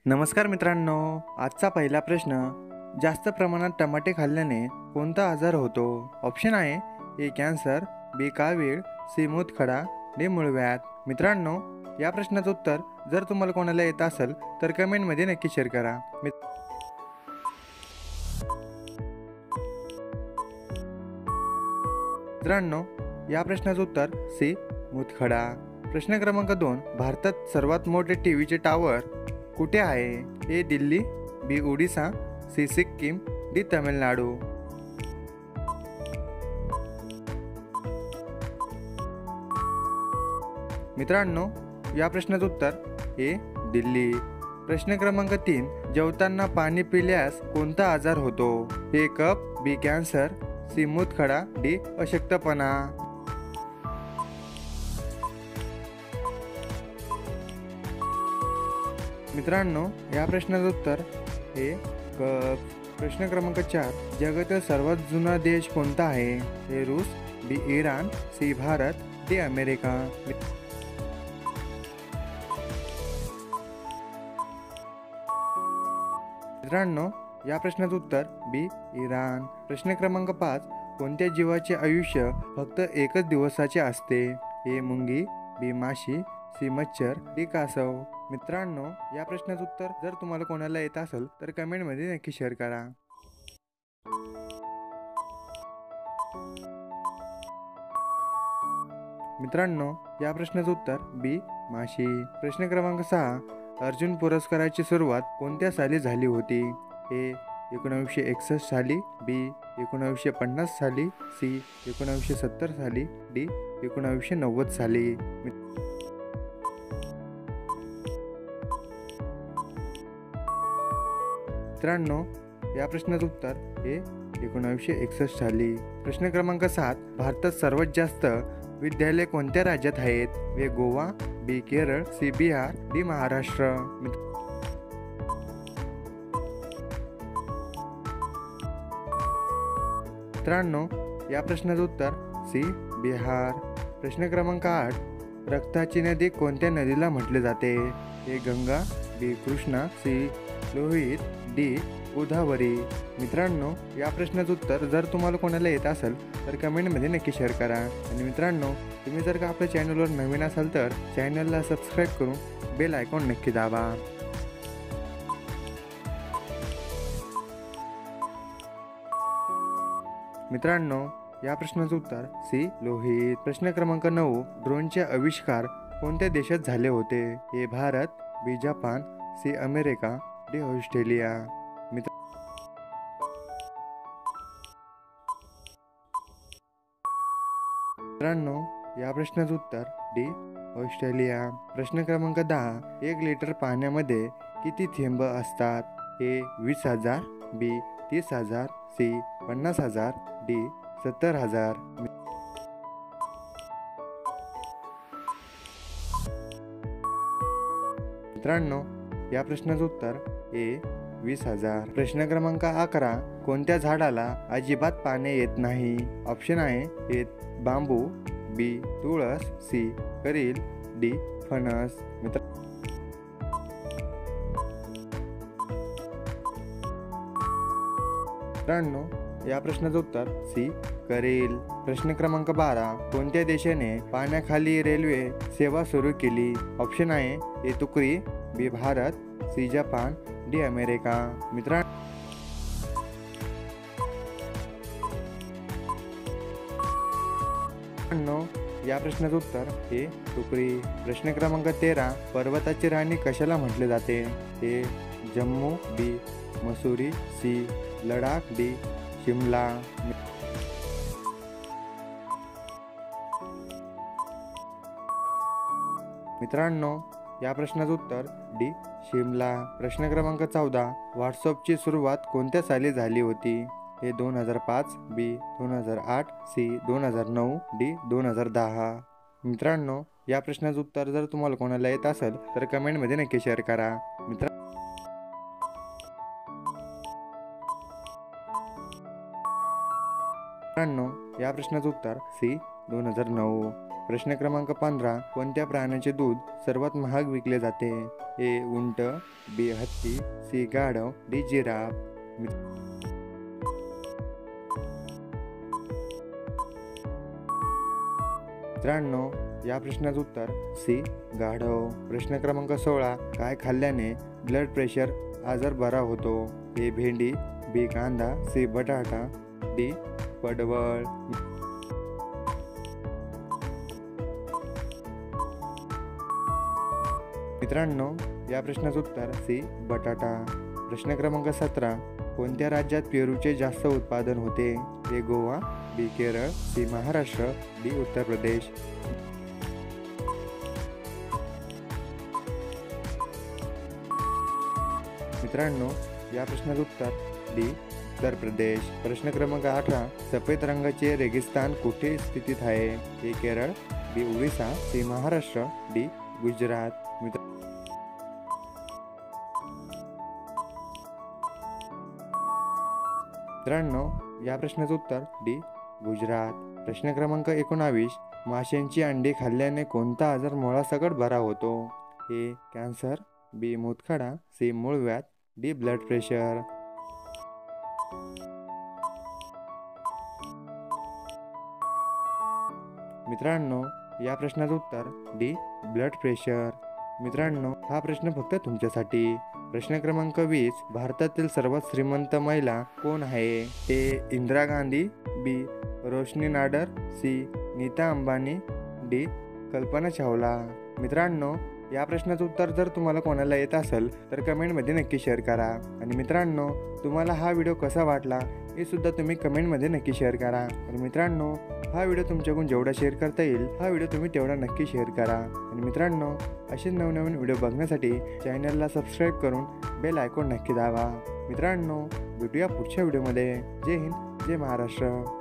नमस्कार मित्रांनो. आजचा पहिला प्रश्न, जास्त प्रमाणात टमाटे खाल्ल्याने कोणता आजार होतो? ऑप्शन आहे ए कॅन्सर, बी कावीळ, सी मूतखडा, डी मूळव्याध. मित्रांनो, या प्रश्नाचं उत्तर जर तुम्हाला कोणाला येत असेल तर कमेंटमध्ये नक्की शेअर करा. मित्रांनो, या प्रश्नाचं उत्तर सी मूतखडा. प्रश्न क्रमांक 2, भारतात सर्वात मोठे टीव्हीचे टावर कुठे आहे? ए दिल्ली, बी ओडिसा, सी सिक्कीम, डी तमिळनाडू. मित्रांनो, या प्रश्नाचं उत्तर ए दिल्ली. प्रश्न क्रमांक 3, जेवताना पाणी पिल्यास कोणता आजार होतो? ए कफ, बी कॅन्सर, सी मूतखडा, डी अशक्तपणा. मित्रांनो, या प्रश्नाचं उत्तर हे कफ. प्रश्न क्रमांक 4, जगातील सर्वात जुना देश कोणता आहे? ए रूस, B Iran, C Bharat, D America. मित्रांनो, या प्रश्नाचं उत्तर बी इराण. प्रश्न क्रमांक 5, कोणत्या जीवाचे आयुष्य फक्त एकच दिवसाचे असते? ए मुंगी, बी माशी, सी मच्छर, डी कासव. मित्रांनो, या प्रश्नाचं उत्तर जर तुम्हाला कोणाला येत असेल तर कमेंटमध्ये नक्की शेअर करा. मित्रांनो, या प्रश्नाचं उत्तर बी माशी. प्रश्न क्रमांक 6, अर्जुन पुरस्काराची सुरुवात कोणत्या साली झाली होती? ए 1961 साली, बी 1950 साली, सी 1970 साली, डी 1990 साली. मित्रांनो, या प्रश्नाचं उत्तर हे 1961 साली. प्रश्न क्रमांक 7, भारतात सर्वात जास्त विद्यालय कोणत्या राज्यात आहेत? वे गोवा, बी केरळ, सी बिहार, डी महाराष्ट्र. मित्रांनो, या प्रश्नाचं उत्तर सी बिहार. प्रश्न क्रमांक 8, रक्ताची नदी कोणत्या नदीला म्हटले जाते? ए गंगा, बी कृष्णा, सी लोहित, डी गोदावरी. मित्रांनो, या प्रश्नाचं उत्तर जर तुम्हाला कोणाला येत असेल तर कमेंटमध्ये नक्की शेअर करा. आणि मित्रांनो, तुम्ही जर का आपल्या चॅनलवर नवीन असाल तर चॅनलला सबस्क्राईब करून बेल आयकॉन नक्की दाबा. मित्रांनो, या प्रश्नाचं उत्तर सी लोहित. प्रश्न क्रमांक 9, ड्रोनचे आविष्कार कोणत्या देशात झाले होते? A Bharat, B Japan, C America, D Australia. मित्रांनो, या प्रश्नाचं उत्तर डी ऑस्ट्रेलिया. प्रश्न क्रमांक 10, 1 लिटर पाण्यामध्ये किती थेंब असतात? ए 20,000, बी 30,000, सी 50,000, डी 70,000. मित्रांनो, या प्रश्नाचं उत्तर ए 20,000. प्रश्न क्रमांक 11, कोणत्या झाडाला अजिबात पाणी येत नाही? ऑप्शन आहे ए बांबू, बी तुळस, सी करील, डी फणस. मित्रांनो, या प्रश्नाचं उत्तर सी करील. प्रश्न क्रमांक 12, कोणत्या देशाने पाण्याखाली रेल्वे सेवा सुरू केली? ऑप्शन आहे ए तुर्की, B Bharat, C Japan, D America. मित्रांनो, या प्रश्नाचं उत्तर हे तुर्की. प्रश्न क्रमांक 13, पर्वताची राणी कशाला म्हटले जाते? ए जम्मू, बी मसुरी, सी लडाख, डी शिमला. मित्रांनो, या प्रश्नाचं उत्तर डी शिमला. प्रश्न क्रमांक 14, व्हॉट्सअपची सुरुवात कोणत्या साली झाली होती? ए 2005, बी 2008, सी 2009, डी 2010. मित्रांनो, या प्रश्नाचं उत्तर जर तुम्हाला कोणाला येत असेल तर कमेंटमध्ये नक्की शेअर करा. मित्रांनो, या प्रश्नाचं उत्तर सी 2009. प्रश्न क्रमांक 15. कोणत्या प्राण्याचे दूध सर्वात महाग विकले जाते? ए. उंट, बी. हत्ती, सी. गाढव, डी. जिराफ. मित्रांनो, या प्रश्नाचं उत्तर सी. गाढव. प्रश्न क्रमांक 16. काय खाल्ल्याने ब्लड प्रेशर आजार बरा होतो? ए. भेंडी, बी. कांदा, सी. बटाटा, डी. पडवळ. मित्रांनो, या प्रश्नाचं उत्तर सी. बटाटा. प्रश्न क्रमांक 17. कोणत्या राज्यात पेरूचे जास्त उत्पादन होते? ए. गोवा, बी. केरळ, सी. महाराष्ट्र, डी. उत्तर प्रदेश. मित्रांनो, या प्रश्नाचं उत्तर डी. उत्तर प्रदेश. प्रश्न क्रमांक 18. सफेद रंगाचे रेगिस्तान कुठे स्थित आहे? ए. केरळ, बी. ओरिसा, सी. महाराष्ट्र, डी. गुजरात. मित्रांनो, या प्रश्नाचं उत्तर डी. गुजरात. प्रश्न क्रमांक 19. माशांची अंडी खाल्ल्याने कोणता आजार मुळासकट बरा होतो? ए. कॅन्सर, बी. मूतखडा, सी. मूळव्याध, डी. Blood pressure. मित्रांनो, या प्रश्नाचं उत्तर डी. Blood pressure. मित्रांनो, हा प्रश्न फक्त तुमच्यासाठी. प्रश्न क्रमांक 20. भारतातील सर्वात श्रीमंत महिला कोण आहे? ए. इंदिरा गांधी, बी. रोशनी नाडर, सी. नीता अंबानी, डी. कल्पना चावला. मित्रांनो, या प्रश्नाचं उत्तर जर तुम्हाला कोणाला येत असेल तर कमेंटमध्ये नक्की शेअर करा. आणि मित्रांनो, तुम्हाला हा व्हिडिओ कसा वाटला हे सुद्धा तुम्ही कमेंटमध्ये नक्की शेअर करा. आणि मित्रांनो, हा व्हिडिओ तुमच्याकडून जेवढा शेअर करता येईल हा व्हिडिओ तुम्ही तेवढा नक्की शेअर करा. आणि मित्रांनो, असे नवनवीन व्हिडिओ बघण्यासाठी चॅनलला सबस्क्राईब करून बेल आयकॉन नक्की दाबा. मित्रांनो, भेटूया पुढच्या व्हिडिओमध्ये. जय हिंद, जय महाराष्ट्र.